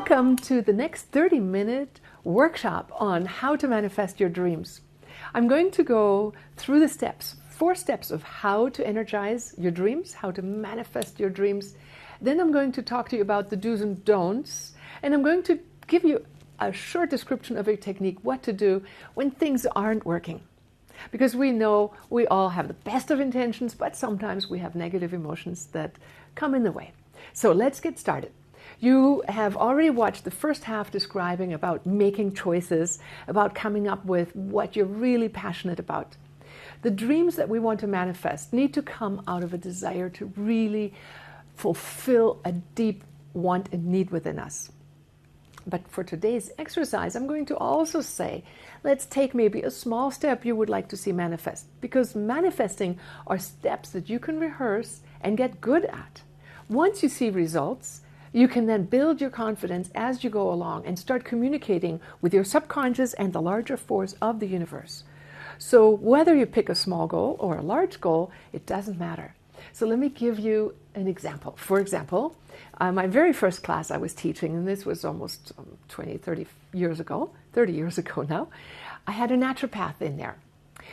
Welcome to the next 30-minute workshop on how to manifest your dreams. I'm going to go through the steps, 4 steps of how to energize your dreams, how to manifest your dreams. Then I'm going to talk to you about the do's and don'ts, and I'm going to give you a short description of a technique, what to do when things aren't working. Because we know we all have the best of intentions, but sometimes we have negative emotions that come in the way. So let's get started. You have already watched the first half describing about making choices, about coming up with what you're really passionate about. The dreams that we want to manifest need to come out of a desire to really fulfill a deep want and need within us. But for today's exercise, I'm going to also say, let's take maybe a small step you would like to see manifest, because manifesting are steps that you can rehearse and get good at. Once you see results, you can then build your confidence as you go along and start communicating with your subconscious and the larger force of the universe. So whether you pick a small goal or a large goal, it doesn't matter. So let me give you an example. For example, my very first class I was teaching, and this was almost 30 years ago now, I had a naturopath in there.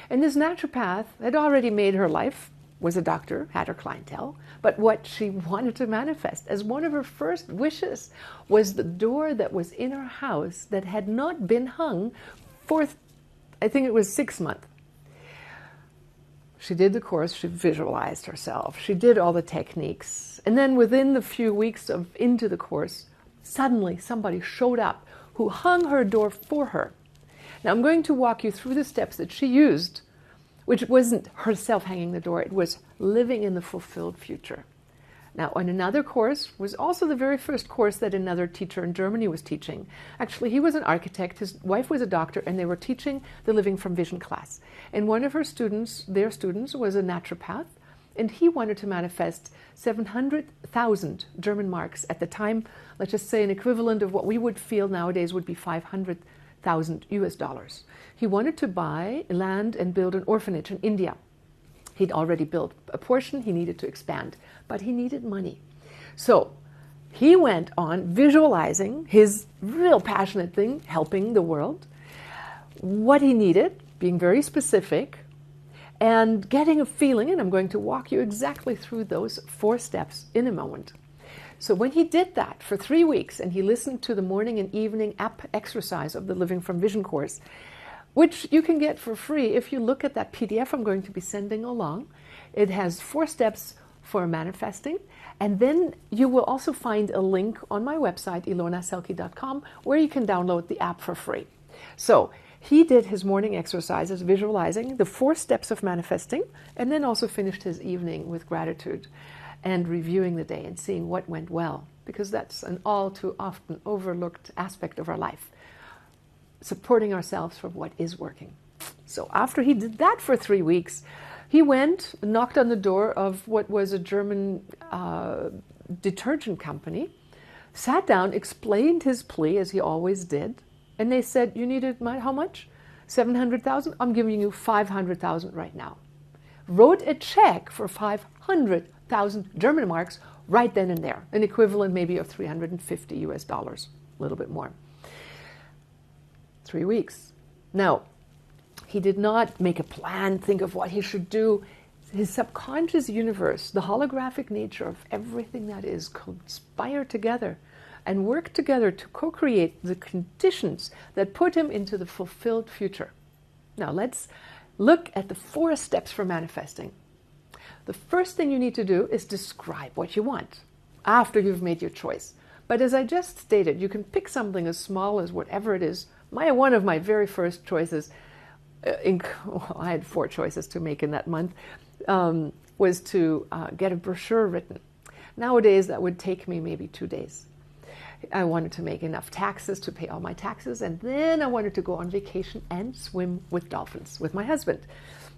And this naturopath had already made her life, was a doctor, had her clientele, but what she wanted to manifest as one of her first wishes was the door that was in her house that had not been hung for, I think it was 6 months. She did the course, she visualized herself, she did all the techniques, and then within the few weeks into the course, suddenly somebody showed up who hung her door for her. Now I'm going to walk you through the steps that she used, which wasn't herself hanging the door, it was living in the fulfilled future. Now, on another course, was also the very first course that another teacher in Germany was teaching. Actually, he was an architect, his wife was a doctor, and they were teaching the Living from Vision class. And one of her students, their students, was a naturopath, and he wanted to manifest 700,000 German marks. At the time, let's just say an equivalent of what we would feel nowadays would be 500,000 US dollars. He wanted to buy land and build an orphanage in India. He'd already built a portion, he needed to expand, but he needed money. So he went on visualizing his real passionate thing, helping the world, what he needed, being very specific, and getting a feeling, and I'm going to walk you exactly through those 4 steps in a moment. So when he did that for 3 weeks, and he listened to the morning and evening app exercise of the Living from Vision course, which you can get for free if you look at that PDF I'm going to be sending along. It has 4 steps for manifesting, and then you will also find a link on my website, ilonaselke.com, where you can download the app for free. So he did his morning exercises, visualizing the 4 steps of manifesting, and then also finished his evening with gratitude and reviewing the day and seeing what went well, because that's an all too often overlooked aspect of our life. Supporting ourselves for what is working. So after he did that for 3 weeks, he went, knocked on the door of what was a German detergent company, sat down, explained his plea as he always did, and they said, you needed how much? 700,000? I'm giving you 500,000 right now. Wrote a check for 500,000 German marks right then and there, an equivalent maybe of 350 US dollars, a little bit more. 3 weeks. Now, he did not make a plan, think of what he should do. His subconscious universe, the holographic nature of everything that is, conspire together and work together to co-create the conditions that put him into the fulfilled future. Now, let's look at the 4 steps for manifesting. The first thing you need to do is describe what you want after you've made your choice. But as I just stated, you can pick something as small as whatever it is. One of my very first choices, I had 4 choices to make in that month, was to get a brochure written. Nowadays, that would take me maybe 2 days. I wanted to make enough taxes to pay all my taxes, and then I wanted to go on vacation and swim with dolphins with my husband.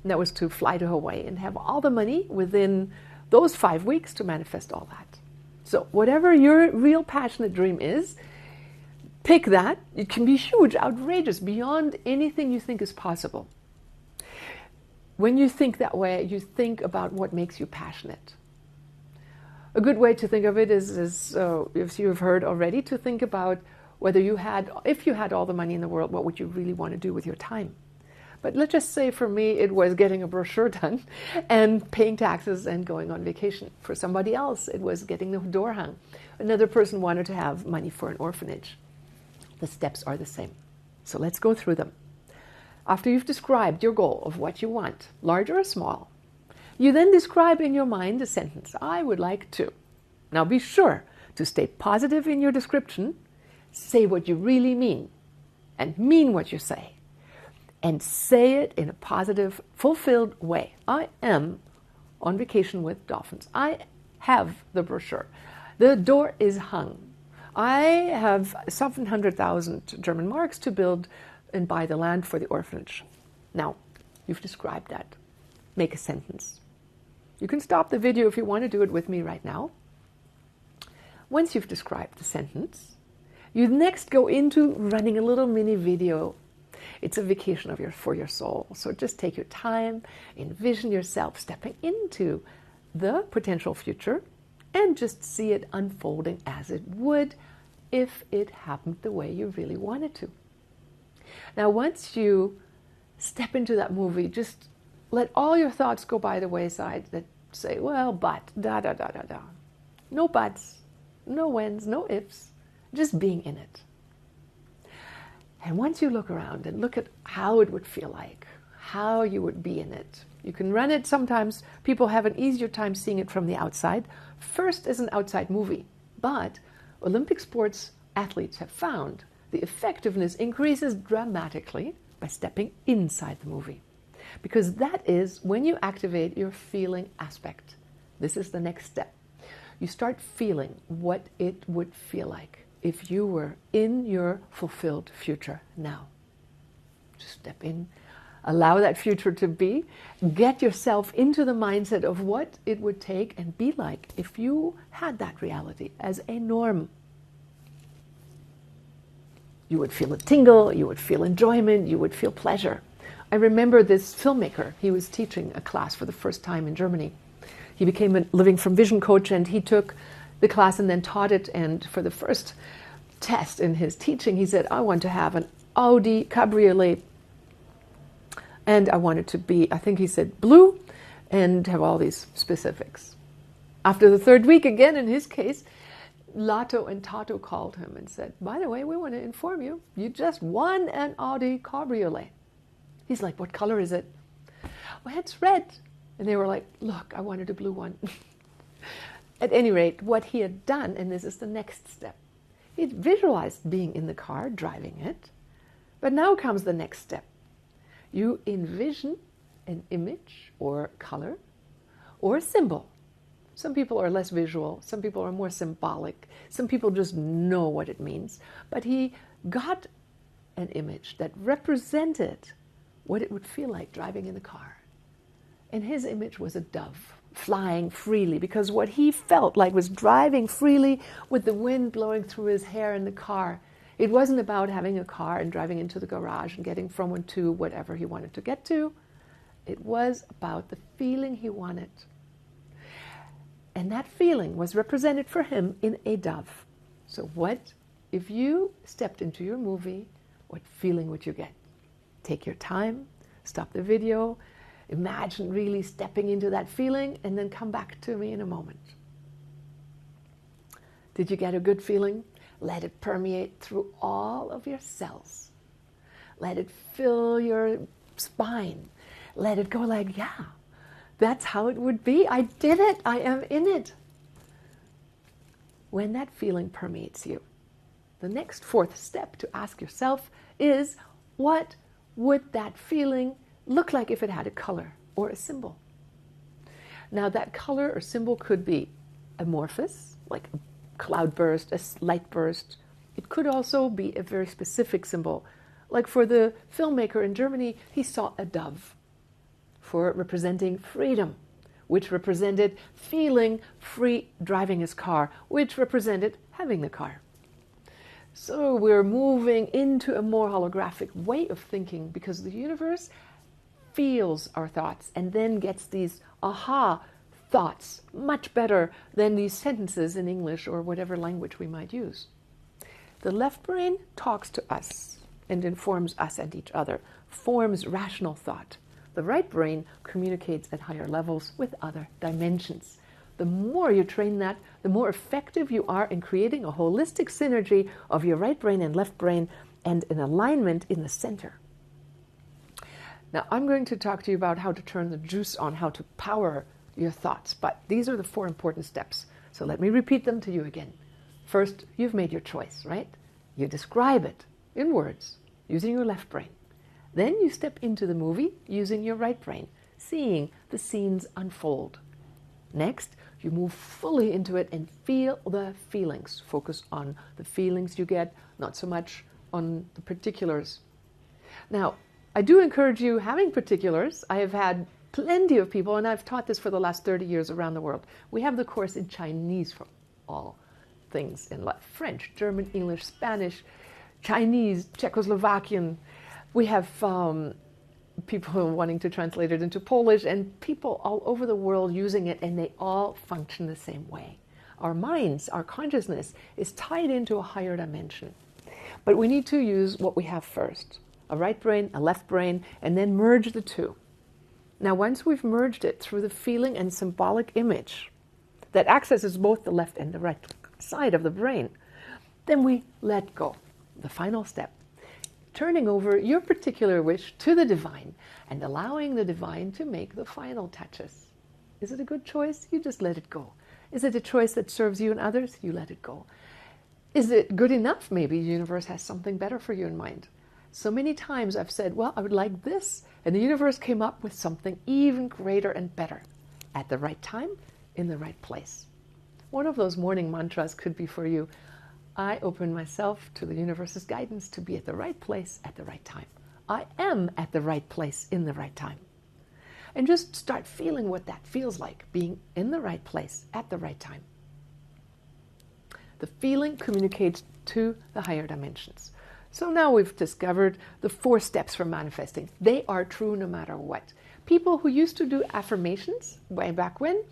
And that was to fly to Hawaii and have all the money within those 5 weeks to manifest all that. So whatever your real passionate dream is, pick that. It can be huge, outrageous, beyond anything you think is possible. When you think that way, you think about what makes you passionate. A good way to think of it is if you've heard already, to think about whether if you had all the money in the world, what would you really want to do with your time? But let's just say for me, it was getting a brochure done and paying taxes and going on vacation. For somebody else, it was getting the door hung. Another person wanted to have money for an orphanage. The steps are the same. So let's go through them. After you've described your goal of what you want, large or small, you then describe in your mind a sentence. I would like to. Now be sure to stay positive in your description. Say what you really mean and mean what you say. And say it in a positive, fulfilled way. I am on vacation with dolphins. I have the brochure. The door is hung. I have 700,000 German marks to build and buy the land for the orphanage. Now, you've described that. Make a sentence. You can stop the video if you want to do it with me right now. Once you've described the sentence, you next go into running a little mini video. It's a vacation for your soul. So just take your time, envision yourself stepping into the potential future, and just see it unfolding as it would if it happened the way you really wanted to. Now, once you step into that movie, just let all your thoughts go by the wayside that say, well, but, da, da, da, da, da. No buts, no whens, no ifs, just being in it. And once you look around and look at how it would feel like, how you would be in it, you can run it. Sometimes people have an easier time seeing it from the outside. First as an outside movie, but Olympic sports athletes have found the effectiveness increases dramatically by stepping inside the movie. Because that is when you activate your feeling aspect. This is the next step. You start feeling what it would feel like if you were in your fulfilled future now. Just step in, allow that future to be, get yourself into the mindset of what it would take and be like if you had that reality as a norm. You would feel a tingle, you would feel enjoyment, you would feel pleasure. I remember this filmmaker, he was teaching a class for the first time in Germany. He became a Living from Vision coach, and he took the class and then taught it, and for the first test in his teaching, he said, I want to have an Audi Cabriolet, and I want it to be, I think he said blue, and have all these specifics. After the third week, again in his case, Lato and Tato called him and said, by the way, we want to inform you, you just won an Audi Cabriolet. He's like, what color is it? Well, it's red. And they were like, look, I wanted a blue one. At any rate, what he had done, and this is the next step, he'd visualized being in the car, driving it. But now comes the next step. You envision an image or color or a symbol. Some people are less visual. Some people are more symbolic. Some people just know what it means. But he got an image that represented what it would feel like driving in the car. And his image was a dove flying freely, because what he felt like was driving freely with the wind blowing through his hair in the car. It wasn't about having a car and driving into the garage and getting from one to whatever he wanted to get to. It was about the feeling he wanted. And that feeling was represented for him in a dove. So what, if you stepped into your movie, what feeling would you get? Take your time, stop the video, imagine really stepping into that feeling, and then come back to me in a moment. Did you get a good feeling? Let it permeate through all of your cells. Let it fill your spine. Let it go like, yeah, that's how it would be. I did it. I am in it. When that feeling permeates you, the next fourth step to ask yourself is, what would that feeling look like if it had a color or a symbol? Now, that color or symbol could be amorphous, like a cloud burst, a light burst. It could also be a very specific symbol. Like for the filmmaker in Germany, he saw a dove for representing freedom, which represented feeling free driving his car, which represented having the car. So we're moving into a more holographic way of thinking, because the universe feels our thoughts and then gets these aha thoughts much better than these sentences in English or whatever language we might use. The left brain talks to us and informs us and each other, forms rational thought. The right brain communicates at higher levels with other dimensions. The more you train that, the more effective you are in creating a holistic synergy of your right brain and left brain and an alignment in the center. Now, I'm going to talk to you about how to turn the juice on, how to power your thoughts, but these are the 4 important steps. So let me repeat them to you again. First, you've made your choice, right? You describe it in words using your left brain. Then you step into the movie using your right brain, seeing the scenes unfold. Next, you move fully into it and feel the feelings. Focus on the feelings you get, not so much on the particulars. Now, I do encourage you having particulars. I have had plenty of people, and I've taught this for the last 30 years around the world. We have the course in Chinese for all things in life. French, German, English, Spanish, Chinese, Czechoslovakian. We have people wanting to translate it into Polish and people all over the world using it, and they all function the same way. Our minds, our consciousness is tied into a higher dimension. But we need to use what we have first. A right brain, a left brain, and then merge the two. Now, once we've merged it through the feeling and symbolic image that accesses both the left and the right side of the brain, then we let go. The final step. Turning over your particular wish to the divine and allowing the divine to make the final touches. Is it a good choice? You just let it go. Is it a choice that serves you and others? You let it go. Is it good enough? Maybe the universe has something better for you in mind. So many times I've said, well, I would like this, and the universe came up with something even greater and better at the right time, in the right place. One of those morning mantras could be for you, I open myself to the universe's guidance to be at the right place at the right time. I am at the right place in the right time. And just start feeling what that feels like, being in the right place at the right time. The feeling communicates to the higher dimensions. So now we've discovered the 4 steps for manifesting. They are true no matter what. People who used to do affirmations way back when,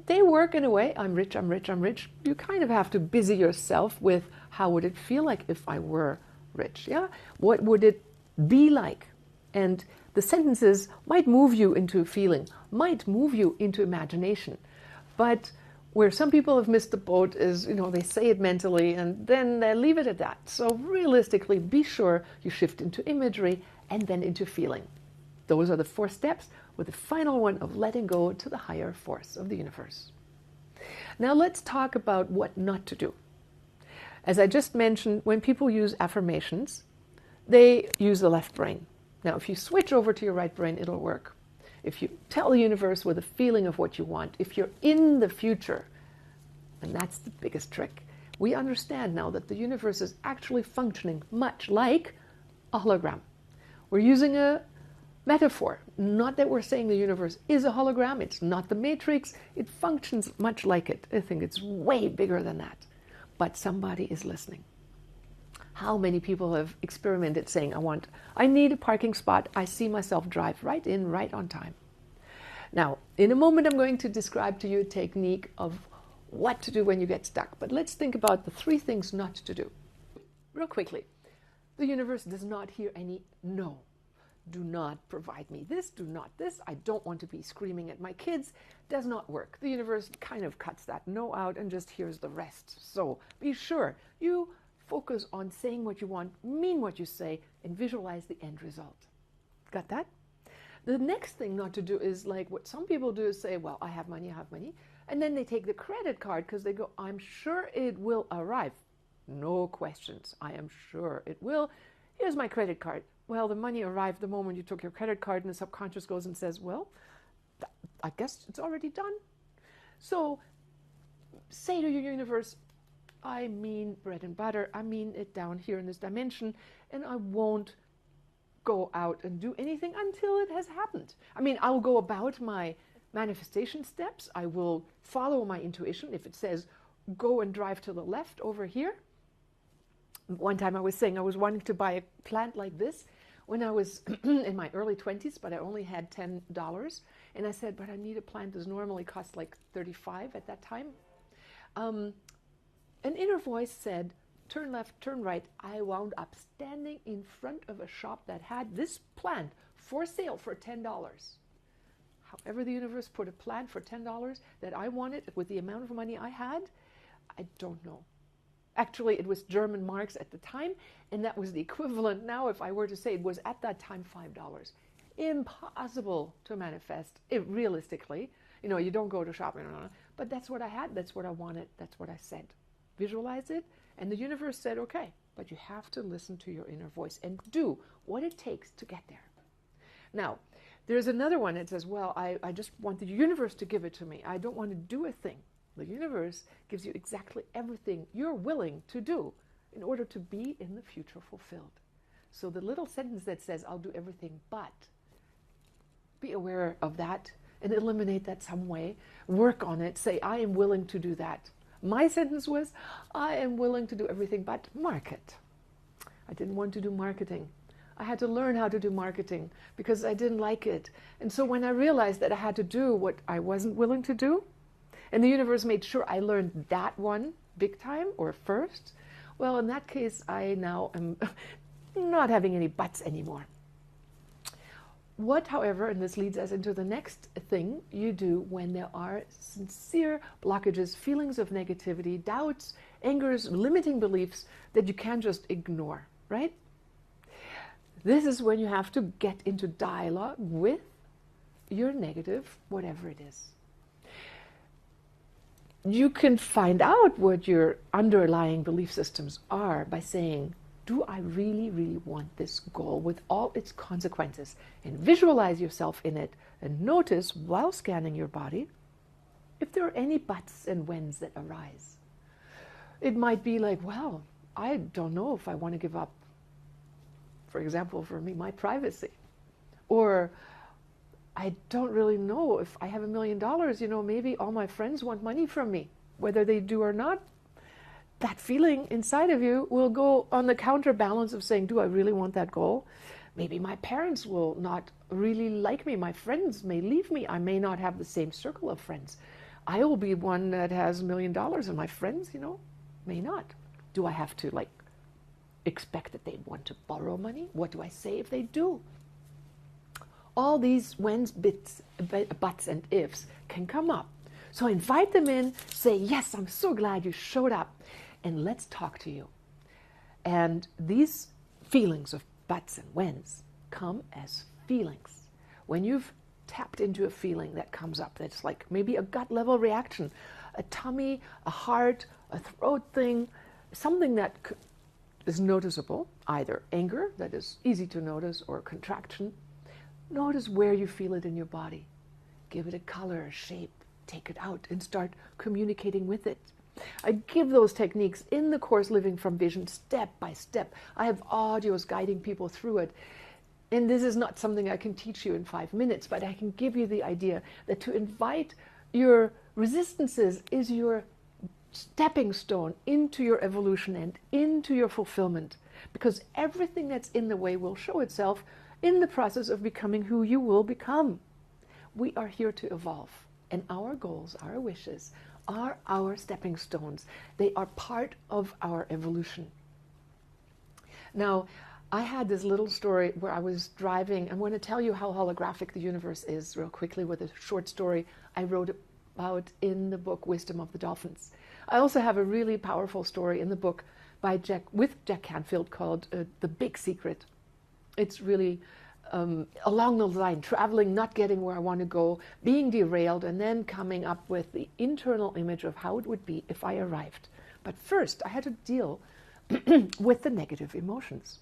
they work in a way, I'm rich, I'm rich, I'm rich. You kind of have to busy yourself with how would it feel like if I were rich, yeah? What would it be like? And the sentences might move you into feeling, might move you into imagination. But where some people have missed the boat is, they say it mentally and then they leave it at that. So realistically, be sure you shift into imagery and then into feeling. Those are the 4 steps, with the final one of letting go to the higher force of the universe. Now let's talk about what not to do. As I just mentioned, when people use affirmations, they use the left brain. Now if you switch over to your right brain, it'll work. If you tell the universe with a feeling of what you want, if you're in the future, and that's the biggest trick, we understand now that the universe is actually functioning much like a hologram. We're using a metaphor, not that we're saying the universe is a hologram, it's not the matrix, it functions much like it. I think it's way bigger than that, but somebody is listening. How many people have experimented saying, I need a parking spot, I see myself drive right in, right on time. Now, in a moment I'm going to describe to you a technique of what to do when you get stuck, but let's think about the 3 things not to do. Real quickly, the universe does not hear any no. Do not provide me this, do not this, I don't want to be screaming at my kids, does not work. The universe kind of cuts that no out and just hears the rest. So be sure you focus on saying what you want, mean what you say, and visualize the end result. Got that? The next thing not to do is like what some people do is say, well, I have money, and then they take the credit card because they go, I'm sure it will arrive. No questions. I am sure it will. Here's my credit card. Well, the money arrived the moment you took your credit card, and the subconscious goes and says, well, I guess it's already done. So say to your universe, I mean bread and butter, I mean it down here in this dimension, and I won't go out and do anything until it has happened. I mean, I'll go about my manifestation steps, I will follow my intuition. If it says, go and drive to the left over here. One time I was saying I was wanting to buy a plant like this when I was in my early 20s, but I only had $10. And I said, but I need a plant that normally costs like 35 at that time. An inner voice said, turn left, turn right. I wound up standing in front of a shop that had this plant for sale for $10. However, the universe put a plant for $10 that I wanted with the amount of money I had, I don't know. Actually, it was German marks at the time, and that was the equivalent now, if I were to say it was at that time $5. Impossible to manifest it realistically. You know, you don't go to shopping, but that's what I had, that's what I wanted, that's what I said. Visualize it, and the universe said, okay, but you have to listen to your inner voice and do what it takes to get there. Now, there's another one that says, well, I just want the universe to give it to me. I don't want to do a thing. The universe gives you exactly everything you're willing to do in order to be in the future fulfilled. So the little sentence that says, I'll do everything but, be aware of that and eliminate that some way. Work on it. Say, I am willing to do that. My sentence was, I am willing to do everything but market. I didn't want to do marketing. I had to learn how to do marketing because I didn't like it. And so when I realized that I had to do what I wasn't willing to do, and the universe made sure I learned that one big time or first, well, in that case, I now am not having any buts anymore. What, however, and this leads us into the next thing you do when there are sincere blockages, feelings of negativity, doubts, angers, limiting beliefs that you can't just ignore, right? This is when you have to get into dialogue with your negative, whatever it is. You can find out what your underlying belief systems are by saying, do I really, really want this goal with all its consequences? And visualize yourself in it and notice while scanning your body if there are any buts and whens that arise. It might be like, well, I don't know if I want to give up, for example, for me, my privacy. Or I don't really know if I have $1 million, maybe all my friends want money from me, whether they do or not. That feeling inside of you will go on the counterbalance of saying, do I really want that goal? Maybe my parents will not really like me. My friends may leave me. I may not have the same circle of friends. I will be one that has $1 million and my friends, may not. Do I have to expect that they want to borrow money? What do I say if they do? All these whens, buts, and ifs can come up. So invite them in, say, yes, I'm so glad you showed up, and let's talk to you. And these feelings of buts and whens come as feelings. When you've tapped into a feeling that comes up, that's like maybe a gut level reaction, a tummy, a heart, a throat thing, something that is noticeable, either anger, that is easy to notice, or contraction. Notice where you feel it in your body. Give it a color, a shape, take it out and start communicating with it. I give those techniques in the course Living from Vision, step by step. I have audios guiding people through it. And this is not something I can teach you in 5 minutes, but I can give you the idea that to invite your resistances is your stepping stone into your evolution and into your fulfillment. Because everything that's in the way will show itself in the process of becoming who you will become. We are here to evolve. And our goals, our wishes, are our stepping stones. They are part of our evolution. Now, I had this little story where I was driving. I'm going to tell you how holographic the universe is real quickly with a short story I wrote about in the book Wisdom of the Dolphins. I also have a really powerful story in the book with Jack Canfield called The Big Secret. It's really along the line, traveling, not getting where I want to go, being derailed, and then coming up with the internal image of how it would be if I arrived. But first, I had to deal with the negative emotions.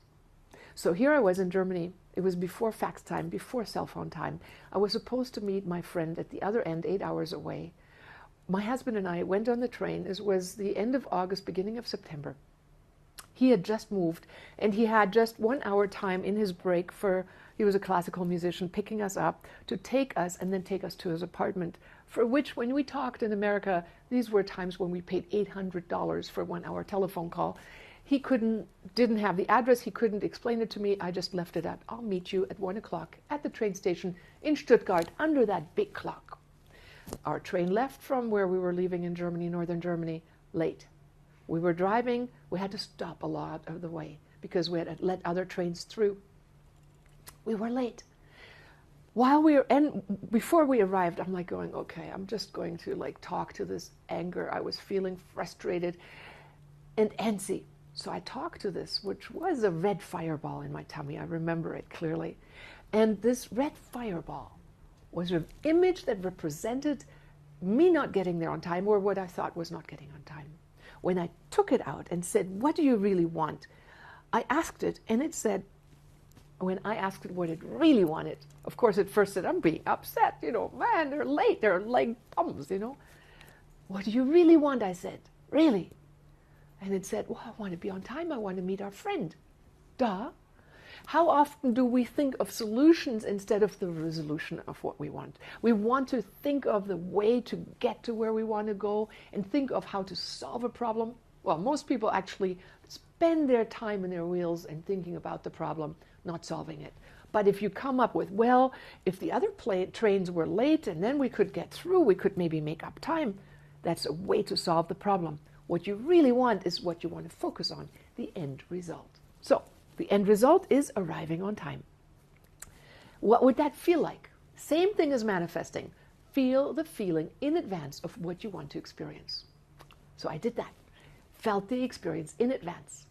So here I was in Germany. It was before fax time, before cell phone time. I was supposed to meet my friend at the other end, 8 hours away. My husband and I went on the train. It was the end of August, beginning of September. He had just moved, and he had just 1 hour time in his break he was a classical musician, picking us up to take us and then take us to his apartment, for which, when we talked in America, these were times when we paid $800 for a 1 hour telephone call. didn't have the address. He couldn't explain it to me. I just left it at, I'll meet you at 1 o'clock at the train station in Stuttgart under that big clock. Our train left from where we were leaving in Germany, northern Germany, late. We were driving. We had to stop a lot of the way because we had let other trains through. We were late. Before we arrived, I'm like going, okay, I'm just going to like talk to this anger. I was feeling frustrated and antsy. So I talked to this, which was a red fireball in my tummy. I remember it clearly. And this red fireball was an image that represented me not getting there on time, or what I thought was not getting on time. When I took it out and said, what do you really want? I asked it, and it said, when I asked it what it really wanted, of course it first said, I'm being upset, man, they're late, they're like bums, What do you really want? I said, really? And it said, well, I want to be on time, I want to meet our friend. Duh. How often do we think of solutions instead of the resolution of what we want? We want to think of the way to get to where we want to go and think of how to solve a problem. Well, most people actually spend their time in their wheels and thinking about the problem, not solving it. But if you come up with, well, if the other trains were late and then we could get through, we could maybe make up time, that's a way to solve the problem. What you really want is what you want to focus on, the end result. So, the end result is arriving on time. What would that feel like? Same thing as manifesting. Feel the feeling in advance of what you want to experience. So I did that. Felt the experience in advance.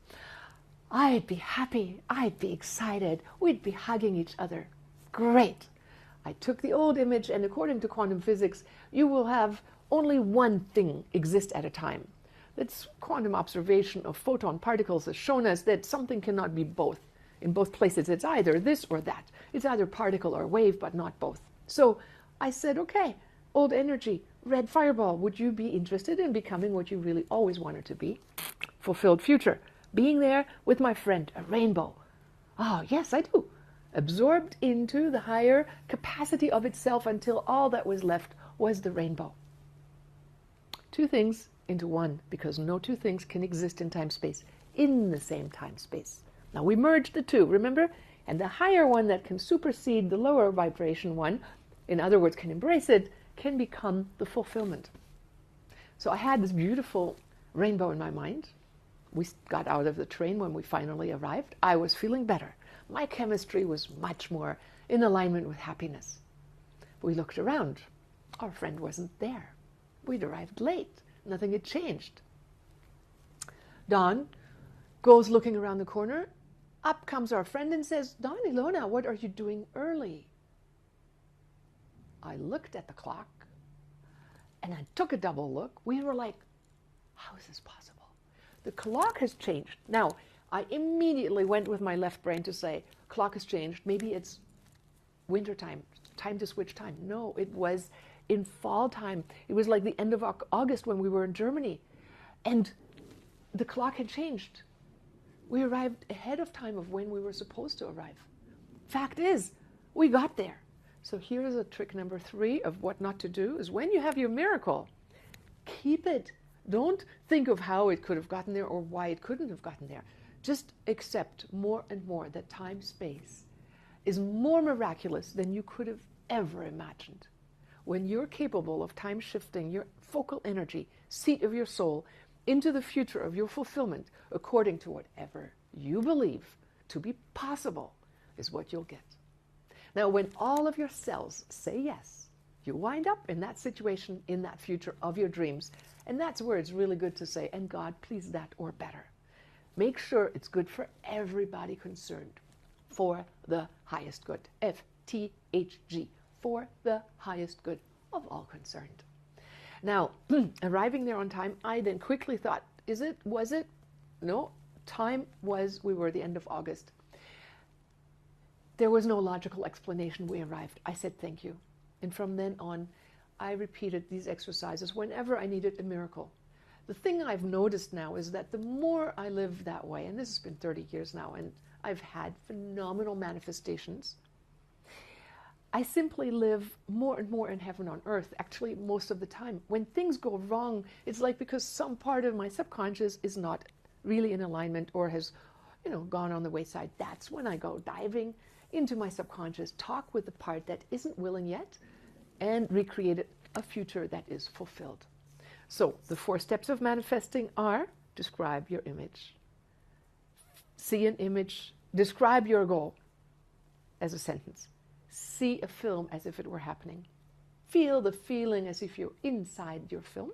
I'd be happy. I'd be excited. We'd be hugging each other. Great. I took the old image, and according to quantum physics, you will have only one thing exist at a time. That's quantum observation of photon particles has shown us that something cannot be both. In both places, it's either this or that. It's either particle or wave, but not both. So I said, okay, old energy, red fireball, would you be interested in becoming what you really always wanted to be? Fulfilled future. Being there with my friend, a rainbow. Oh, yes, I do. Absorbed into the higher capacity of itself until all that was left was the rainbow. Two things into one, because no two things can exist in time-space in the same time-space. Now we merge the two, remember? And the higher one that can supersede the lower vibration one, in other words, can embrace it, can become the fulfillment. So I had this beautiful rainbow in my mind. We got out of the train when we finally arrived. I was feeling better. My chemistry was much more in alignment with happiness. We looked around. Our friend wasn't there. We'd arrived late. Nothing had changed. Dawn goes looking around the corner. Up comes our friend and says, Dawn, Ilona, what are you doing early? I looked at the clock and I took a double look. We were like, how is this possible? The clock has changed. Now, I immediately went with my left brain to say, clock has changed. Maybe it's winter time, time to switch time. No, it was in fall time. It was like the end of August when we were in Germany. And the clock had changed. We arrived ahead of time of when we were supposed to arrive. Fact is, we got there. So here's a trick number 3 of what not to do is when you have your miracle, keep it. Don't think of how it could have gotten there or why it couldn't have gotten there. Just accept more and more that time-space is more miraculous than you could have ever imagined. When you're capable of time shifting your focal energy, seat of your soul, into the future of your fulfillment, according to whatever you believe to be possible, is what you'll get. Now, when all of your cells say yes, you wind up in that situation, in that future of your dreams, and that's where it's really good to say, and God, please that or better. Make sure it's good for everybody concerned, for the highest good. FTHG. For the highest good of all concerned. Now, arriving there on time, I then quickly thought, is it, was it? No, time was, we were at the end of August. There was no logical explanation. We arrived. I said thank you. And from then on, I repeated these exercises whenever I needed a miracle. The thing I've noticed now is that the more I live that way, and this has been 30 years now, and I've had phenomenal manifestations, I simply live more and more in heaven on earth, actually most of the time. When things go wrong, it's like because some part of my subconscious is not really in alignment or has, gone on the wayside, that's when I go diving into my subconscious, talk with the part that isn't willing yet, and recreate a future that is fulfilled. So the 4 steps of manifesting are: describe your image. See an image. Describe your goal as a sentence. See a film as if it were happening. Feel the feeling as if you're inside your film.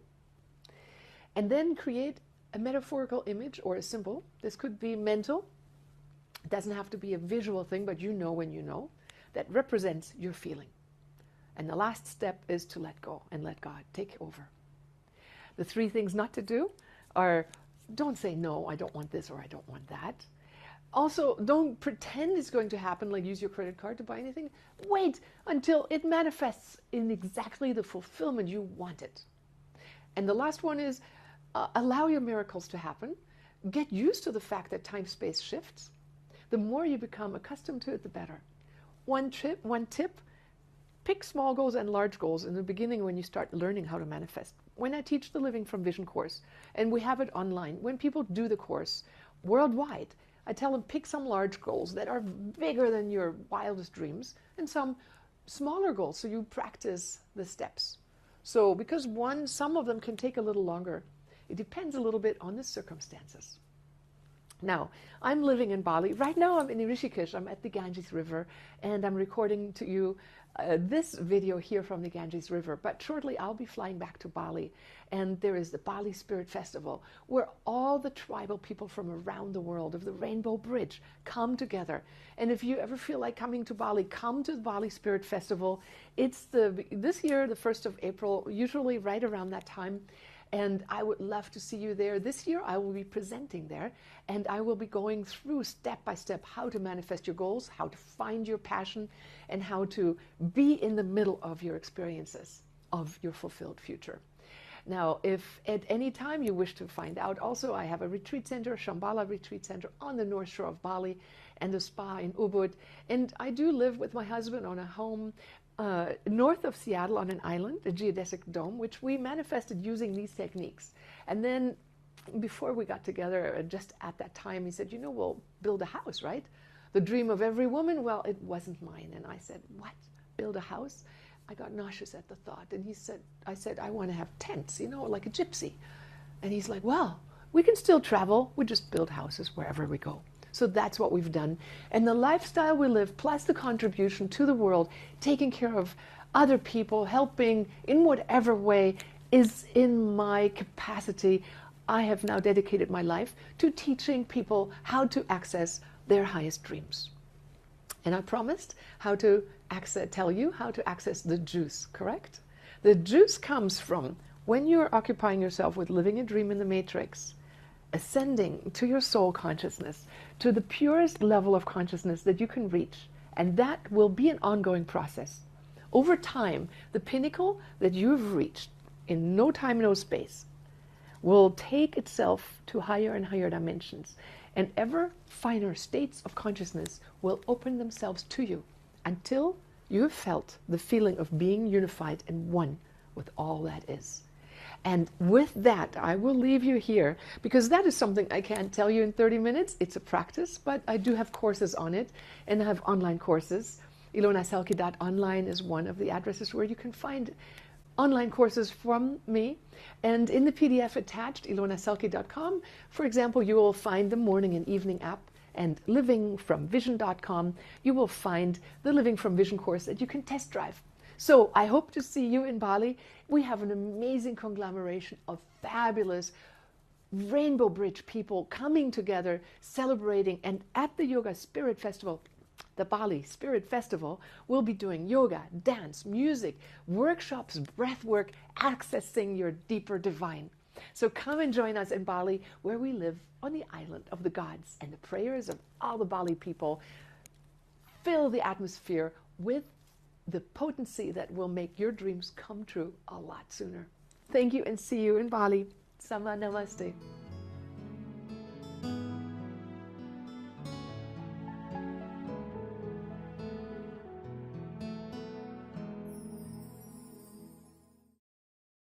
And then create a metaphorical image or a symbol. This could be mental. It doesn't have to be a visual thing, but you know when you know, that represents your feeling. And the last step is to let go and let God take over. The 3 things not to do are: don't say, no, I don't want this or I don't want that. Also, don't pretend it's going to happen, like use your credit card to buy anything. Wait until it manifests in exactly the fulfillment you want it. And the last one is allow your miracles to happen. Get used to the fact that time-space shifts. The more you become accustomed to it, the better. One tip, pick small goals and large goals in the beginning when you start learning how to manifest. When I teach the Living from Vision course, and we have it online, when people do the course worldwide, I tell them pick some large goals that are bigger than your wildest dreams and some smaller goals so you practice the steps. So because some of them can take a little longer, it depends a little bit on the circumstances. Now, I'm living in Bali. Right now I'm in Rishikesh. I'm at the Ganges River, and I'm recording to you this video here from the Ganges River. But shortly I'll be flying back to Bali, and there is the Bali Spirit Festival, where all the tribal people from around the world of the Rainbow Bridge come together. And if you ever feel like coming to Bali, come to the Bali Spirit Festival. It's this year, the 1st of April, usually right around that time. And I would love to see you there. This year I will be presenting there, and I will be going through step by step how to manifest your goals, how to find your passion, and how to be in the middle of your experiences of your fulfilled future. Now, if at any time you wish to find out, also I have a retreat center, Shambhala Retreat Center, on the North Shore of Bali, and a spa in Ubud. And I do live with my husband on a home north of Seattle on an island, a geodesic dome, which we manifested using these techniques. And then before we got together, just at that time, he said, we'll build a house, right? The dream of every woman. Well, it wasn't mine. And I said, what? Build a house? I got nauseous at the thought. And I said, I want to have tents, like a gypsy. And he's like, well, we can still travel. We just build houses wherever we go. So that's what we've done. And the lifestyle we live, plus the contribution to the world, taking care of other people, helping in whatever way is in my capacity. I have now dedicated my life to teaching people how to access their highest dreams. And I promised tell you how to access the juice, correct? The juice comes from when you're occupying yourself with living a dream in the matrix, ascending to your soul consciousness, to the purest level of consciousness that you can reach. And that will be an ongoing process. Over time, the pinnacle that you've reached in no time, no space, will take itself to higher and higher dimensions. And ever finer states of consciousness will open themselves to you until you have felt the feeling of being unified and one with all that is. And with that, I will leave you here, because that is something I can't tell you in 30 minutes. It's a practice, but I do have courses on it, and I have online courses. ilonaselke.online is one of the addresses where you can find online courses from me. And in the PDF attached, ilonaselke.com, for example, you will find the morning and evening app, and livingfromvision.com, you will find the Living from Vision course that you can test drive. So I hope to see you in Bali. We have an amazing conglomeration of fabulous Rainbow Bridge people coming together, celebrating. And at the Yoga Spirit Festival, the Bali Spirit Festival, we'll be doing yoga, dance, music, workshops, breath work, accessing your deeper divine. So come and join us in Bali, where we live on the island of the gods, and the prayers of all the Bali people fill the atmosphere with the potency that will make your dreams come true a lot sooner. Thank you, and see you in Bali. Sama Namaste.